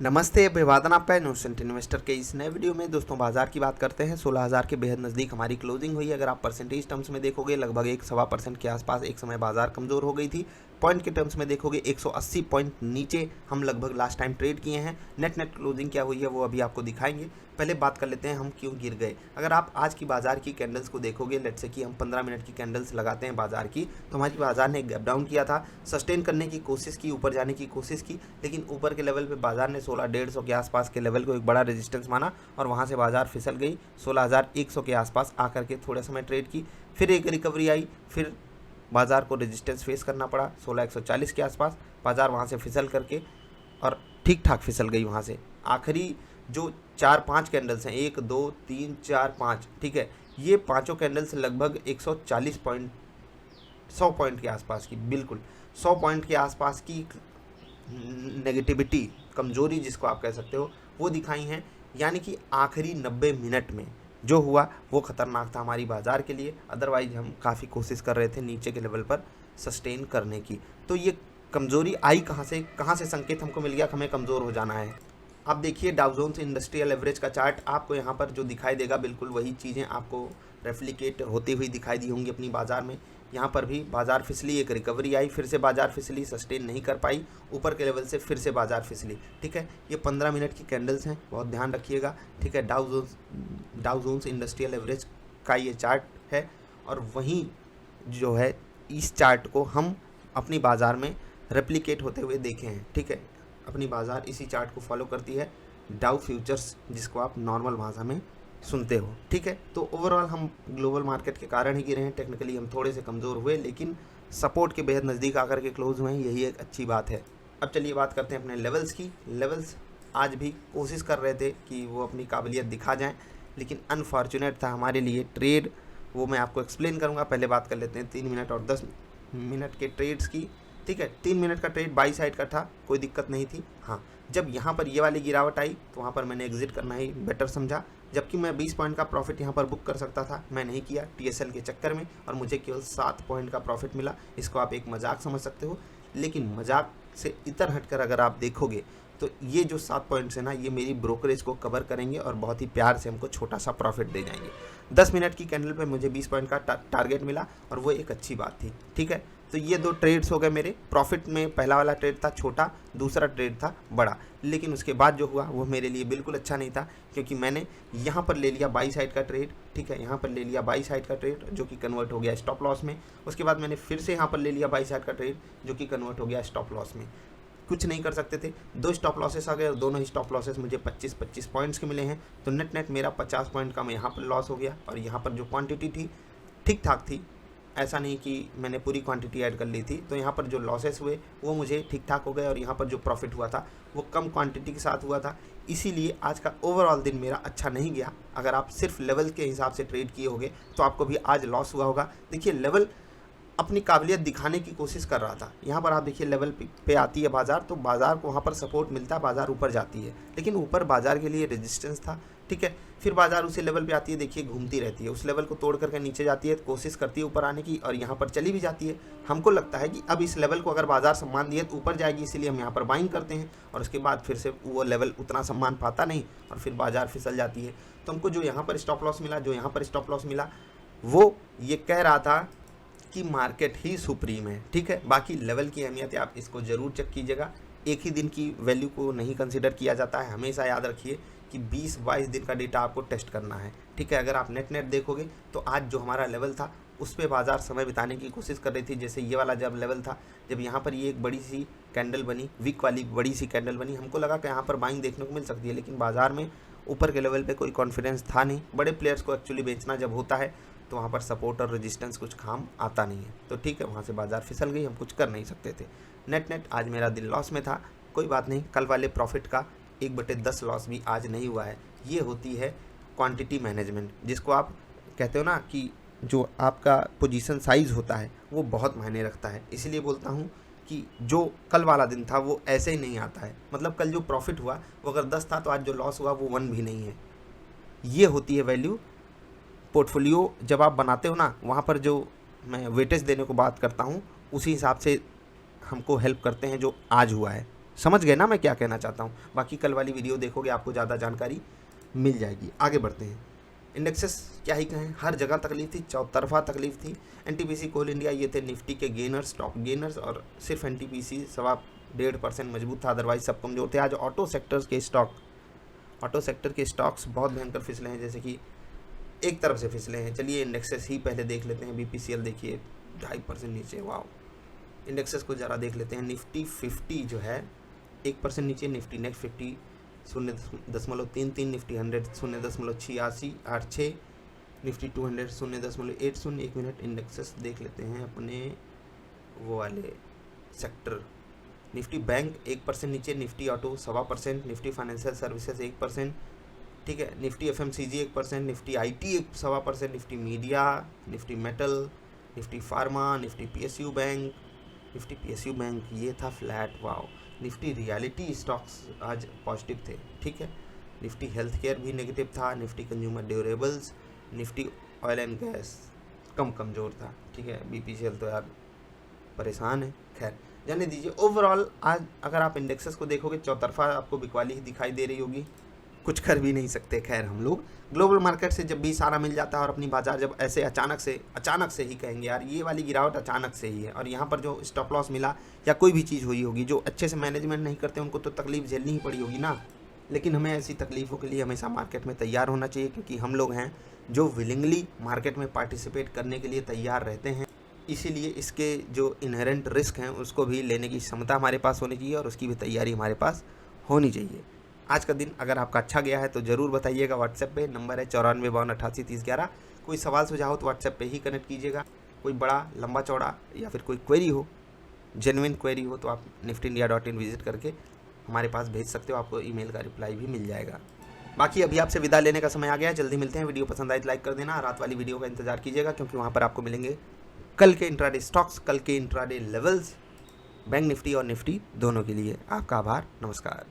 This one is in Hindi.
नमस्ते, अभिवादन आपका इनोसेंट इन्वेस्टर के इस नए वीडियो में। दोस्तों बाजार की बात करते हैं। 16,000 के बेहद नज़दीक हमारी क्लोजिंग हुई। अगर आप परसेंटेज टर्म्स में देखोगे लगभग 1-1.25% के आसपास एक समय बाजार कमज़ोर हो गई थी। पॉइंट के टर्म्स में देखोगे 180 पॉइंट नीचे हम लगभग लास्ट टाइम ट्रेड किए हैं। नेट क्लोजिंग क्या हुई है वो अभी आपको दिखाएंगे। पहले बात कर लेते हैं हम क्यों गिर गए। अगर आप आज की बाजार की कैंडल्स को देखोगे, लेट्स से कि हम 15 मिनट की कैंडल्स लगाते हैं बाजार की, तो हमारी बाजार ने गैप डाउन किया था, सस्टेन करने की कोशिश की, ऊपर जाने की कोशिश की, लेकिन ऊपर के लेवल पे बाजार ने 16,150 के आसपास के लेवल को एक बड़ा रेजिस्टेंस माना और वहाँ से बाजार फिसल गई। 16,100 के आसपास आकर के थोड़ा समय ट्रेड की, फिर एक रिकवरी आई, फिर बाजार को रेजिस्टेंस फेस करना पड़ा 16,140 के आसपास। बाजार वहाँ से फिसल करके और ठीक ठाक फिसल गई वहाँ से। आखिरी जो 4-5 कैंडल्स हैं, 1 2 3 4 5, ठीक है, ये पांचों कैंडल्स लगभग 140 पॉइंट 100 पॉइंट के आसपास की, बिल्कुल 100 पॉइंट के आसपास की नेगेटिविटी, कमजोरी जिसको आप कह सकते हो, वो दिखाई हैं। यानी कि आखिरी 90 मिनट में जो हुआ वो खतरनाक था हमारी बाजार के लिए। अदरवाइज हम काफ़ी कोशिश कर रहे थे नीचे के लेवल पर सस्टेन करने की। तो ये कमजोरी आई कहाँ से संकेत हमको मिल गया कि हमें कमज़ोर हो जाना है। आप देखिए डाउ जोन्स इंडस्ट्रियल एवरेज का चार्ट आपको यहाँ पर जो दिखाई देगा, बिल्कुल वही चीज़ें आपको रेप्लिकेट होती हुई दिखाई दी होंगी अपनी बाज़ार में। यहाँ पर भी बाज़ार फिसली, एक रिकवरी आई, फिर से बाज़ार फिसली, सस्टेन नहीं कर पाई, ऊपर के लेवल से फिर से बाज़ार फिसली। ठीक है, ये 15 मिनट की कैंडल्स हैं, बहुत ध्यान रखिएगा। ठीक है, डाउ जोन्स इंडस्ट्रियल एवरेज का ये चार्ट है और वहीं जो है इस चार्ट को हम अपनी बाज़ार में रेप्लिकेट होते हुए देखे हैं। ठीक है, अपनी बाज़ार इसी चार्ट को फॉलो करती है, डाउ फ्यूचर्स जिसको आप नॉर्मल भाषा में सुनते हो। ठीक है, तो ओवरऑल हम ग्लोबल मार्केट के कारण ही गिरे हैं। टेक्निकली हम थोड़े से कमज़ोर हुए, लेकिन सपोर्ट के बेहद नज़दीक आकर के क्लोज हुए हैं, यही एक अच्छी बात है। अब चलिए बात करते हैं अपने लेवल्स की। लेवल्स आज भी कोशिश कर रहे थे कि वो अपनी काबिलियत दिखा जाएँ, लेकिन अनफॉर्चुनेट था हमारे लिए ट्रेड, वो मैं आपको एक्सप्लेन करूँगा। पहले बात कर लेते हैं 3 मिनट और 10 मिनट के ट्रेड्स की। ठीक है, 3 मिनट का ट्रेड बाई साइड का था, कोई दिक्कत नहीं थी। हाँ, जब यहाँ पर ये वाली गिरावट आई तो वहाँ पर मैंने एग्जिट करना ही बेटर समझा। जबकि मैं 20 पॉइंट का प्रॉफिट यहाँ पर बुक कर सकता था, मैं नहीं किया टीएसएल के चक्कर में, और मुझे केवल 7 पॉइंट का प्रॉफिट मिला। इसको आप एक मजाक समझ सकते हो, लेकिन मजाक से इतर हटकर अगर आप देखोगे तो ये जो 7 पॉइंट्स है ना, ये मेरी ब्रोकरेज को कवर करेंगे और बहुत ही प्यार से हमको छोटा सा प्रॉफिट दे जाएंगे। 10 मिनट की कैंडल पे मुझे 20 पॉइंट का टारगेट मिला और वो एक अच्छी बात थी। ठीक है, तो ये 2 ट्रेड्स हो गए मेरे प्रॉफिट में। पहला वाला ट्रेड था छोटा, दूसरा ट्रेड था बड़ा, लेकिन उसके बाद जो हुआ वो मेरे लिए बिल्कुल अच्छा नहीं था, क्योंकि मैंने यहाँ पर ले लिया बाई साइड का ट्रेड। ठीक है, यहाँ पर ले लिया बाई साइड का ट्रेड जो कि कन्वर्ट हो गया स्टॉप लॉस में। उसके बाद मैंने फिर से यहाँ पर ले लिया बाई साइड का ट्रेड जो कि कन्वर्ट हो गया स्टॉप लॉस में। कुछ नहीं कर सकते थे, 2 स्टॉप लॉसेस आ गए और दोनों ही स्टॉप लॉसेस मुझे 25-25 पॉइंट्स के मिले हैं। तो नेट मेरा 50 पॉइंट का मैं यहाँ पर लॉस हो गया। और यहाँ पर जो क्वांटिटी थी ठीक ठाक थी, ऐसा नहीं कि मैंने पूरी क्वांटिटी ऐड कर ली थी। तो यहाँ पर जो लॉसेस हुए वो मुझे ठीक ठाक हो गए और यहाँ पर जो प्रॉफिट हुआ था वो कम क्वांटिटी के साथ हुआ था। इसीलिए आज का ओवरऑल दिन मेरा अच्छा नहीं गया। अगर आप सिर्फ लेवल के हिसाब से ट्रेड किए होगे तो आपको भी आज लॉस हुआ होगा। देखिए, लेवल अपनी काबिलियत दिखाने की कोशिश कर रहा था। यहाँ पर आप देखिए लेवल पे आती है बाज़ार, तो बाज़ार को वहाँ पर सपोर्ट मिलता है, बाज़ार ऊपर जाती है, लेकिन ऊपर बाज़ार के लिए रेजिस्टेंस था। ठीक है, फिर बाज़ार उसी लेवल पे आती है, देखिए घूमती रहती है, उस लेवल को तोड़ करके नीचे जाती है, कोशिश करती है ऊपर आने की और यहाँ पर चली भी जाती है। हमको लगता है कि अब इस लेवल को अगर बाज़ार सम्मान दिए तो ऊपर जाएगी, इसीलिए हम यहाँ पर बाइंग करते हैं और उसके बाद फिर से वो लेवल उतना सम्मान पाता नहीं और फिर बाज़ार फिसल जाती है। तो हमको जो यहाँ पर स्टॉप लॉस मिला, वो ये कह रहा था कि मार्केट ही सुप्रीम है। ठीक है, बाकी लेवल की अहमियत है, आप इसको ज़रूर चेक कीजिएगा। एक ही दिन की वैल्यू को नहीं कंसीडर किया जाता है, हमेशा याद रखिए कि 20-22 दिन का डेटा आपको टेस्ट करना है। ठीक है, अगर आप नेट देखोगे तो आज जो हमारा लेवल था उस पर बाज़ार समय बिताने की कोशिश कर रही थी। जैसे ये वाला जब लेवल था, जब यहाँ पर ये एक बड़ी सी कैंडल बनी, वीक वाली बड़ी सी कैंडल बनी, हमको लगा कि यहाँ पर बाइंग देखने को मिल सकती है, लेकिन बाज़ार में ऊपर के लेवल पे कोई कॉन्फिडेंस था नहीं। बड़े प्लेयर्स को एक्चुअली बेचना जब होता है तो वहाँ पर सपोर्ट और रेजिस्टेंस कुछ काम आता नहीं है। तो ठीक है, वहाँ से बाज़ार फिसल गई, हम कुछ कर नहीं सकते थे। नेट आज मेरा दिन लॉस में था, कोई बात नहीं, कल वाले प्रॉफिट का 1/10 लॉस भी आज नहीं हुआ है। ये होती है क्वांटिटी मैनेजमेंट, जिसको आप कहते हो ना कि जो आपका पोजीशन साइज़ होता है वो बहुत मायने रखता है। इसीलिए बोलता हूँ कि जो कल वाला दिन था वो ऐसे ही नहीं आता है। मतलब कल जो प्रॉफिट हुआ वो अगर 10 था तो आज जो लॉस हुआ वो 1 भी नहीं है। ये होती है वैल्यू। पोर्टफोलियो जब आप बनाते हो ना, वहाँ पर जो मैं वेटेज देने को बात करता हूँ उसी हिसाब से हमको हेल्प करते हैं जो आज हुआ है। समझ गए ना मैं क्या कहना चाहता हूँ। बाकी कल वाली वीडियो देखोगे आपको ज़्यादा जानकारी मिल जाएगी। आगे बढ़ते हैं। इंडेक्सेस क्या ही कहें, हर जगह तकलीफ थी, चौतरफा तकलीफ थी। एनटीपीसी, कोल इंडिया ये थे निफ्टी के गेनर्स, टॉप गेनर्स, और सिर्फ एनटीपीसी 1.5% मजबूत था, अदरवाइज सब कमजोर थे। आज ऑटो सेक्टर के स्टॉक्स बहुत भयंकर फिसले हैं, जैसे कि एक तरफ से फिसले हैं। चलिए इंडेक्सेस ही पहले देख लेते हैं। बीपीसीएल देखिए 2.5% नीचे, वाह। इंडेक्सेस को ज़रा देख लेते हैं। निफ्टी 50 जो है 1% नीचे, निफ्टी नेक्स्ट 50 0.33, निफ्टी 100 0.8686, निफ्टी 200 0.80। एक मिनट इंडेक्सेस देख लेते हैं अपने वो वाले सेक्टर। निफ्टी बैंक 1% नीचे, Nifty auto 1.25%, Nifty financial services 1%, ठीक है। Nifty FMCG 1%, Nifty IT 1.25%, Nifty media, Nifty metal, Nifty pharma, Nifty PSU bank ये था flat, wow. Nifty reality stocks आज पॉजिटिव थे, ठीक है। निफ्टी हेल्थ केयर भी नेगेटिव था, Nifty consumer durables, Nifty oil and gas कमज़ोर था, ठीक है। बीपीसीएल तो यार परेशान है, खैर जाने दीजिए। ओवरऑल आज अगर आप इंडेक्सेस को देखोगे चौतरफा आपको बिकवाली ही दिखाई दे रही होगी, कुछ कर भी नहीं सकते। खैर हम लोग ग्लोबल मार्केट से जब भी सारा मिल जाता है और अपनी बाजार जब ऐसे अचानक से ही कहेंगे यार ये वाली गिरावट अचानक से ही है, और यहाँ पर जो स्टॉप लॉस मिला या कोई भी चीज़ हुई होगी, जो अच्छे से मैनेजमेंट नहीं करते उनको तो तकलीफ झेलनी ही पड़ी होगी ना। लेकिन हमें ऐसी तकलीफ़ों के लिए हमेशा मार्केट में तैयार होना चाहिए, क्योंकि हम लोग हैं जो विलिंगली मार्केट में पार्टिसिपेट करने के लिए तैयार रहते हैं। इसीलिए इसके जो इनहेरेंट रिस्क हैं उसको भी लेने की क्षमता हमारे पास होनी चाहिए और उसकी भी तैयारी हमारे पास होनी चाहिए। आज का दिन अगर आपका अच्छा गया है तो ज़रूर बताइएगा। व्हाट्सएप पे नंबर है 9452883011। कोई सवाल सुझाव हो तो व्हाट्सएप पे ही कनेक्ट कीजिएगा। कोई बड़ा लंबा चौड़ा या फिर कोई क्वेरी हो, जेन्युइन क्वेरी हो, तो आप niftyindia.in विजिट करके हमारे पास भेज सकते हो, आपको ईमेल का रिप्लाई भी मिल जाएगा। बाकी अभी आपसे विदा लेने का समय आ गया है, जल्दी मिलते हैं। वीडियो पसंद आए तो लाइक कर देना, रात वाली वीडियो का इंतजार कीजिएगा, क्योंकि वहाँ पर आपको मिलेंगे कल के इंट्राडे स्टॉक्स, कल के इंट्राडे लेवल्स, बैंक निफ्टी और निफ्टी दोनों के लिए। आपका आभार, नमस्कार।